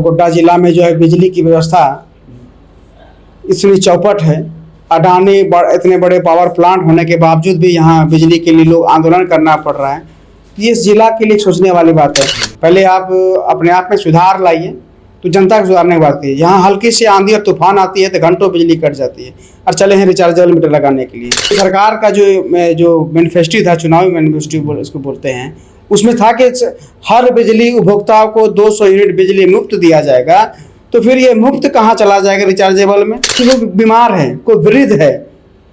गोड्डा जिला में जो है बिजली की व्यवस्था इतनी चौपट है। अडानी इतने बड़े पावर प्लांट होने के बावजूद भी यहाँ बिजली के लिए लोग आंदोलन करना पड़ रहा है। ये इस जिला के लिए सोचने वाली बात है। पहले आप अपने आप में सुधार लाइए तो जनता को सुधारने की बात कीजिए। यहाँ हल्की सी आंधी और तूफान आती है तो घंटों बिजली कट जाती है और चले हैं रिचार्जेबल मीटर लगाने के लिए। सरकार का जो मैनिफेस्टो था, चुनावी मैनिफेस्टो इसको बोलते हैं, उसमें था कि हर बिजली उपभोक्ताओं को 200 यूनिट बिजली मुफ्त दिया जाएगा। तो फिर ये मुफ्त कहाँ चला जाएगा रिचार्जेबल में? कोई बीमार है, कोई वृद्ध है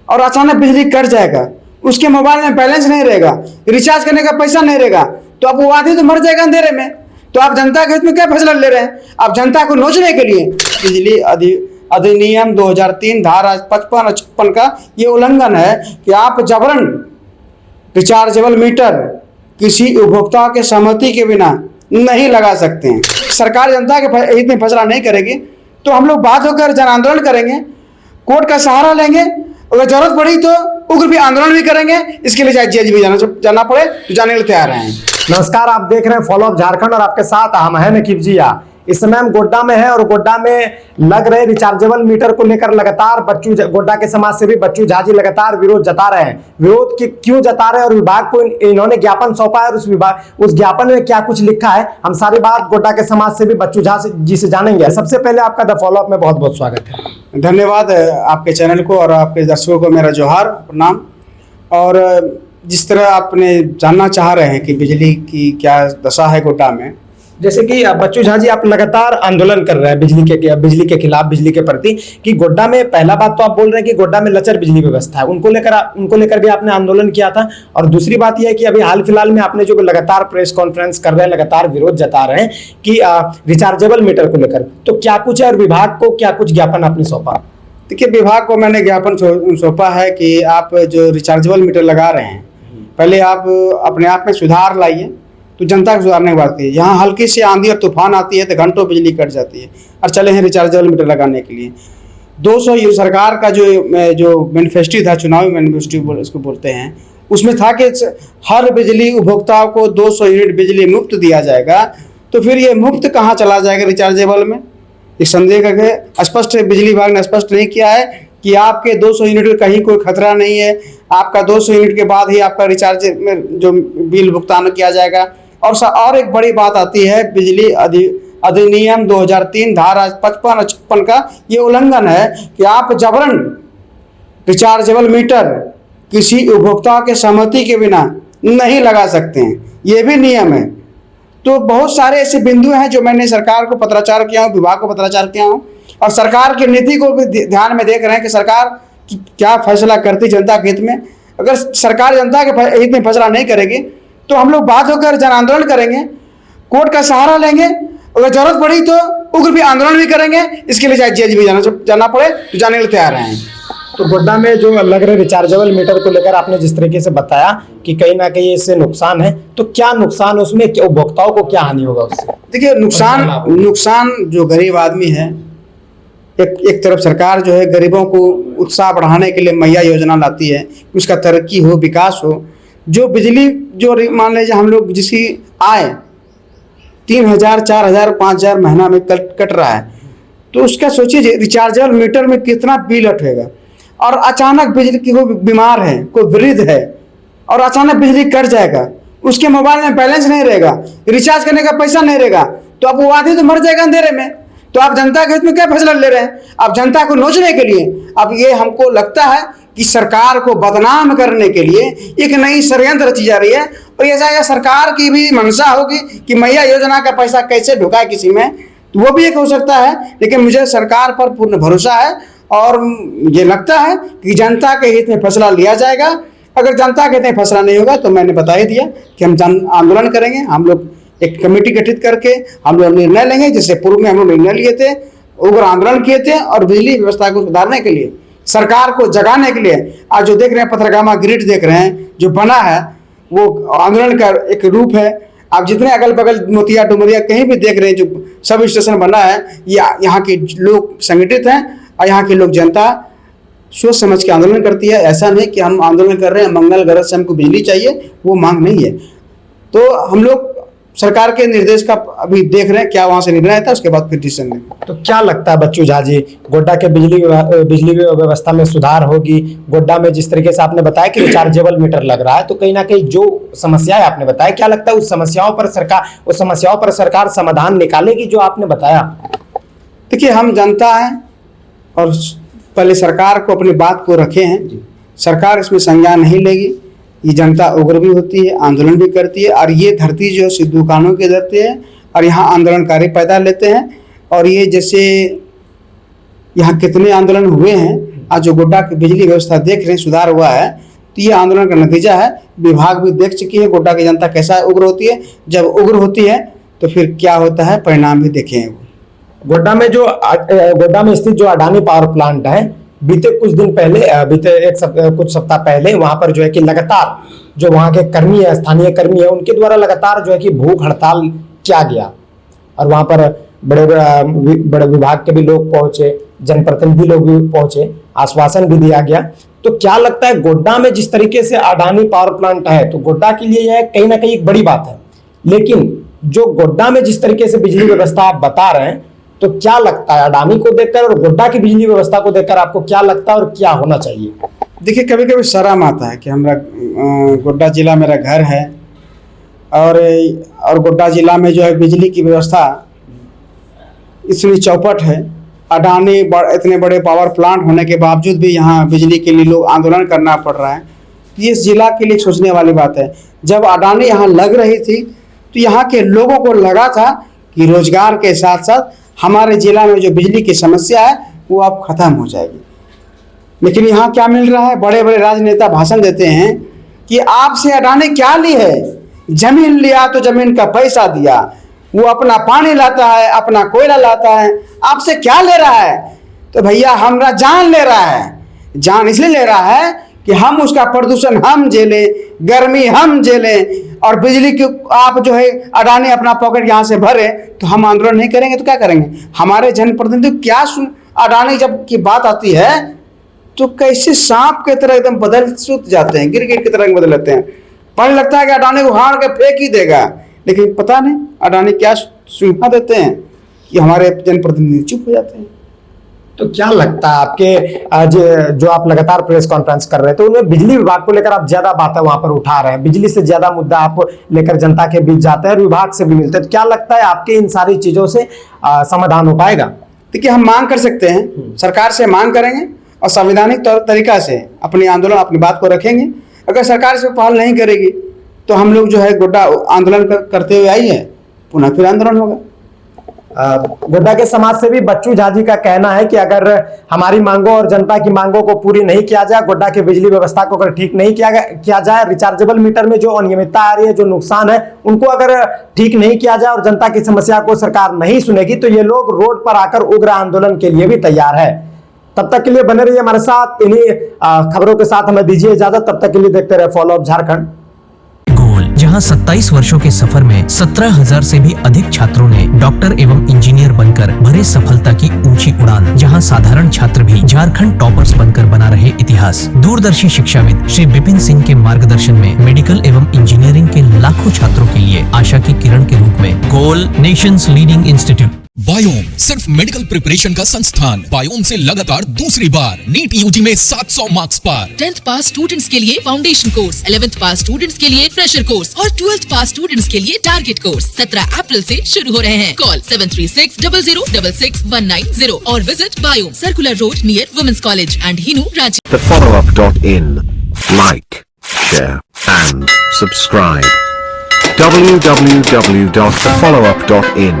और अचानक बिजली कट जाएगा, उसके मोबाइल में बैलेंस नहीं रहेगा, रिचार्ज करने का पैसा नहीं रहेगा, तो अब वो आदमी तो मर जाएगा अंधेरे में। तो आप जनता के हित में क्या फैसला ले रहे हैं? आप जनता को नोचने के लिए बिजली अधिनियम 2003 धारा 55 और 56 का ये उल्लंघन है कि आप जबरन रिचार्जेबल मीटर किसी उपभोक्ता के सहमति के बिना नहीं लगा सकते हैं। सरकार जनता के हित में फैसला नहीं करेगी तो हम लोग बात होकर जन आंदोलन करेंगे, कोर्ट का सहारा लेंगे, अगर जरूरत पड़ी तो उग्र भी आंदोलन भी करेंगे। इसके लिए चाहे जेल भी जाना पड़े तो जाने के लिए तैयार हैं। नमस्कार, आप देख रहे हैं फॉलो अप झारखंड और आपके साथ हम हैं नकीब जिया। इस समय हम गोड्डा में हैं और गोड्डा में लग रहे रिचार्जेबल मीटर को लेकर लगातार गोड्डा के समाज सेवी बच्चू झा जी लगातार विरोध जता रहे हैं। विरोध क्यों जता रहे हैं और विभाग को इन्होंने ज्ञापन सौंपा है और उस ज्ञापन में क्या कुछ लिखा है, हम सारी बात गोड्डा के समाज सेवी बच्चू झा जी से जानेंगे। सबसे पहले आपका द फॉलो अप में बहुत बहुत स्वागत है। धन्यवाद आपके चैनल को और आपके दर्शकों को मेरा जोहार प्रणाम। और जिस तरह आपने जानना चाह रहे हैं कि बिजली की क्या दशा है गोड्डा में, जैसे कि बच्चू झा जी आप लगातार आंदोलन कर रहे हैं बिजली के खिलाफ, बिजली के प्रति, कि गोड्डा में पहला बात तो आप बोल रहे हैं कि गोड्डा में लचर बिजली व्यवस्था है, उनको लेकर भी आपने आंदोलन किया था। और दूसरी बात यह है कि अभी हाल फिलहाल में आपने जो लगातार प्रेस कॉन्फ्रेंस कर रहे हैं, लगातार विरोध जता रहे हैं कि रिचार्जेबल मीटर को लेकर, तो क्या कुछ है और विभाग को क्या कुछ ज्ञापन आपने सौंपा? देखिए, विभाग को मैंने ज्ञापन सौंपा है कि आप जो रिचार्जेबल मीटर लगा रहे हैं, पहले आप अपने आप में सुधार लाइए तो जनता को सुधारने की बात कीजिए। यहाँ हल्की सी आंधी और तूफान आती है तो घंटों बिजली कट जाती है और चले हैं रिचार्जेबल मीटर लगाने के लिए। 200 सरकार का जो मैनिफेस्टो था, चुनावी मैनिफेस्टो इसको बोलते हैं, उसमें था कि हर बिजली उपभोक्ताओं को 200 यूनिट बिजली मुफ्त दिया जाएगा। तो फिर ये मुफ्त कहाँ चला जाएगा रिचार्जेबल में? इस संदेह करके स्पष्ट बिजली विभाग ने स्पष्ट नहीं किया है कि आपके 200 यूनिट का कहीं कोई खतरा नहीं है। आपका 200 यूनिट के बाद ही आपका रिचार्ज में जो बिल भुगतान किया जाएगा। और एक बड़ी बात आती है, बिजली अधिनियम 2003 धारा 55 और 56 का ये उल्लंघन है कि आप जबरन रिचार्जेबल मीटर किसी उपभोक्ता के सहमति के बिना नहीं लगा सकते हैं, ये भी नियम है। तो बहुत सारे ऐसे बिंदु हैं जो मैंने सरकार को पत्राचार किया हूँ, विभाग को पत्राचार किया हूँ और सरकार की नीति को भी ध्यान में देख रहे हैं कि सरकार क्या फैसला करती जनता के हित में। अगर सरकार जनता के हित में फैसला नहीं करेगी तो हम लोग बात होकर जन आंदोलन करेंगे, कोर्ट का सहारा लेंगे, अगर जरूरत पड़ी तो उग्र भी आंदोलन भी करेंगे। इसके लिए चाहे जेल भी जाना पड़े तो जाने के लिए तैयार हैं। तो गोड्डा में जो लग रहे रिचार्जेबल मीटर को लेकर आपने जिस तरीके से बताया कि कहीं ना कहीं इससे नुकसान है, तो क्या नुकसान उसमें, उपभोक्ताओं को क्या हानि होगा उससे? देखिए, नुकसान जो गरीब आदमी है, एक तरफ सरकार जो है गरीबों को उत्साह बढ़ाने के लिए मैया योजना लाती है, उसका तरक्की हो, विकास हो। जो बिजली जो मान लीजिए हम लोग जिसकी आय 3000, 4000, 5000 महीना में कट रहा है, तो उसका सोचिए रिचार्जेबल मीटर में कितना बिल उठेगा। और अचानक बिजली की कोई बीमार है, कोई वृद्ध है और अचानक बिजली कट जाएगा, उसके मोबाइल में बैलेंस नहीं रहेगा, रिचार्ज करने का पैसा नहीं रहेगा, तो अब वो आदमी तो मर जाएगा अंधेरे में। तो आप जनता के हित में क्या फैसला ले रहे हैं? आप जनता को नोचने के लिए। अब ये हमको लगता है कि सरकार को बदनाम करने के लिए एक नई षड्यंत्र रची जा रही है और ऐसा सरकार की भी मंशा होगी कि मैया योजना का पैसा कैसे ढुकाए किसी में, तो वो भी एक हो सकता है। लेकिन मुझे सरकार पर पूर्ण भरोसा है और ये लगता है कि जनता के हित में फैसला लिया जाएगा। अगर जनता के हित में फैसला नहीं होगा तो मैंने बता ही दिया कि हम जन आंदोलन करेंगे। हम लोग एक कमेटी गठित करके हम लोग निर्णय लेंगे, जिससे पूर्व में हम लोग निर्णय लिए थे, उग्र आंदोलन किए थे और बिजली व्यवस्था को सुधारने के लिए, सरकार को जगाने के लिए। आज जो देख रहे हैं पथरगामा ग्रिड देख रहे हैं जो बना है, वो आंदोलन का एक रूप है। आप जितने अगल बगल मोतिया डुमरिया कहीं भी देख रहे हैं जो सब स्टेशन बना है, यहाँ के लोग संगठित हैं और यहाँ के लोग जनता सोच समझ के आंदोलन करती है। ऐसा नहीं कि हम आंदोलन कर रहे हैं मंगल गरज से हमको बिजली चाहिए, वो मांग नहीं है। तो हम लोग सरकार के निर्देश का अभी देख रहे हैं, क्या वहां से निर्णय आता है, उसके बाद फिर डिसीजन लेंगे। तो क्या लगता है बच्चू झा जी, गोड्डा के बिजली व्यवस्था में सुधार होगी? गोड्डा में जिस तरीके से आपने बताया कि रिचार्जेबल मीटर लग रहा है, तो कहीं ना कहीं जो समस्याएं आपने बताया, क्या लगता है उस समस्याओं पर सरकार समाधान निकालेगी जो आपने बताया? देखिए, हम जनता हैं और पहले सरकार को अपनी बात को रखे हैं। सरकार इसमें संज्ञान नहीं लेगी। ये जनता उग्र भी होती है, आंदोलन भी करती है, और ये धरती जो सिद्धू कानू की धरती है, और यहाँ आंदोलनकारी पैदा लेते हैं। और ये जैसे यहाँ कितने आंदोलन हुए हैं, आज जो गोड्डा की बिजली व्यवस्था देख रहे हैं सुधार हुआ है, तो ये आंदोलन का नतीजा है। विभाग भी देख चुकी है गोड्डा की जनता कैसा उग्र होती है। जब उग्र होती है तो फिर क्या होता है, परिणाम भी देखे हैं। गोड्डा में स्थित जो अडानी पावर प्लांट है, बीते कुछ सप्ताह पहले वहां पर जो है कि लगातार जो वहां के कर्मी है, स्थानीय कर्मी है, उनके द्वारा लगातार जो है कि भूख हड़ताल किया गया, और वहां पर बड़े विभाग के भी लोग पहुंचे, जनप्रतिनिधि लोग भी पहुंचे, आश्वासन भी दिया गया। तो क्या लगता है गोड्डा में जिस तरीके से अडानी पावर प्लांट है, तो गोड्डा के लिए यह कहीं ना कहीं एक बड़ी बात है, लेकिन जो गोड्डा में जिस तरीके से बिजली व्यवस्था आप बता रहे हैं, तो क्या लगता है अडानी को देखकर और गोड्डा की बिजली व्यवस्था को देखकर आपको क्या लगता है और क्या होना चाहिए? देखिए, कभी कभी शर्म आता है कि हमारा गोड्डा जिला मेरा घर है, और गोड्डा जिला में जो है बिजली की व्यवस्था इतनी चौपट है। अडानी इतने बड़े पावर प्लांट होने के बावजूद भी यहाँ बिजली के लिए लोग आंदोलन करना पड़ रहा है। ये इस जिला के लिए सोचने वाली बात है। जब अडानी यहाँ लग रही थी तो यहाँ के लोगों को लगा था कि रोजगार के साथ साथ हमारे जिला में जो बिजली की समस्या है वो अब खत्म हो जाएगी। लेकिन यहाँ क्या मिल रहा है, बड़े बड़े राजनेता भाषण देते हैं कि आपसे अडानी क्या ली है, जमीन लिया तो जमीन का पैसा दिया, वो अपना पानी लाता है, अपना कोयला लाता है, आपसे क्या ले रहा है? तो भैया हमारा जान ले रहा है। जान इसलिए ले रहा है कि हम उसका प्रदूषण हम झेलें, गर्मी हम झेलें, और बिजली की आप जो है अडानी अपना पॉकेट यहाँ से भरे, तो हम आंदोलन नहीं करेंगे तो क्या करेंगे? हमारे जनप्रतिनिधि क्या अडानी जब की बात आती है तो कैसे सांप के तरह एकदम बदल सूत जाते हैं, गिर की तरह बदल लेते हैं। पहले लगता है कि अडानी को हार के फेंक ही देगा, लेकिन पता नहीं अडानी क्या सुना देते हैं कि हमारे जनप्रतिनिधि चुप हो जाते हैं। तो क्या लगता है आपके आज जो आप लगातार प्रेस कॉन्फ्रेंस कर रहे थे, उनमें बिजली विभाग को लेकर आप ज्यादा बातें वहां पर उठा रहे हैं, बिजली से ज्यादा मुद्दा आप लेकर जनता के बीच जाते हैं और विभाग से भी मिलते हैं, तो क्या लगता है आपके इन सारी चीजों से समाधान हो पाएगा? देखिए, हम मांग कर सकते हैं, सरकार से मांग करेंगे और संवैधानिक तरीका से अपनी आंदोलन अपनी बात को रखेंगे। अगर सरकार इस पर पहल नहीं करेगी तो हम लोग जो है गोड्डा आंदोलन करते हुए आई है, पुनः फिर आंदोलन होगा। गोड्डा के समाज सेवी बच्चू झा जी का कहना है कि अगर हमारी मांगों और जनता की मांगों को पूरी नहीं किया जाए, गोड्डा की बिजली व्यवस्था को अगर ठीक नहीं किया जाए, रिचार्जेबल मीटर में जो अनियमितता आ रही है, जो नुकसान है, उनको अगर ठीक नहीं किया जाए और जनता की समस्या को सरकार नहीं सुनेगी, तो ये लोग रोड पर आकर उग्र आंदोलन के लिए भी तैयार है। तब तक के लिए बने रहिए हमारे साथ, इन्हीं खबरों के साथ हमें दीजिए इजाजत। तब तक के लिए देखते रहे फॉलो अप झारखंड। जहां 27 वर्षों के सफर में 17,000 से भी अधिक छात्रों ने डॉक्टर एवं इंजीनियर बनकर भरे सफलता की ऊंची उड़ान, जहां साधारण छात्र भी झारखंड टॉपर्स बनकर बना रहे इतिहास। दूरदर्शी शिक्षाविद श्री विपिन सिंह के मार्गदर्शन में मेडिकल एवं इंजीनियरिंग के लाखों छात्रों के लिए आशा की किरण के रूप में गोल नेशंस लीडिंग इंस्टीट्यूट। बायोम सिर्फ मेडिकल प्रिपरेशन का संस्थान। बायोम से लगातार दूसरी बार नीट यूजी में 700 मार्क्स पार। 10th पास स्टूडेंट्स के लिए फाउंडेशन कोर्स, 11th पास स्टूडेंट्स के लिए फ्रेशर कोर्स और 12th पास स्टूडेंट्स के लिए टारगेट कोर्स 17 अप्रैल से शुरू हो रहे हैं। कॉल 7360066190 और visit Biome, circular road near women's college and Hinoo, Ranchi. thefollowup.in. Like, share and subscribe. www.thefollowup.in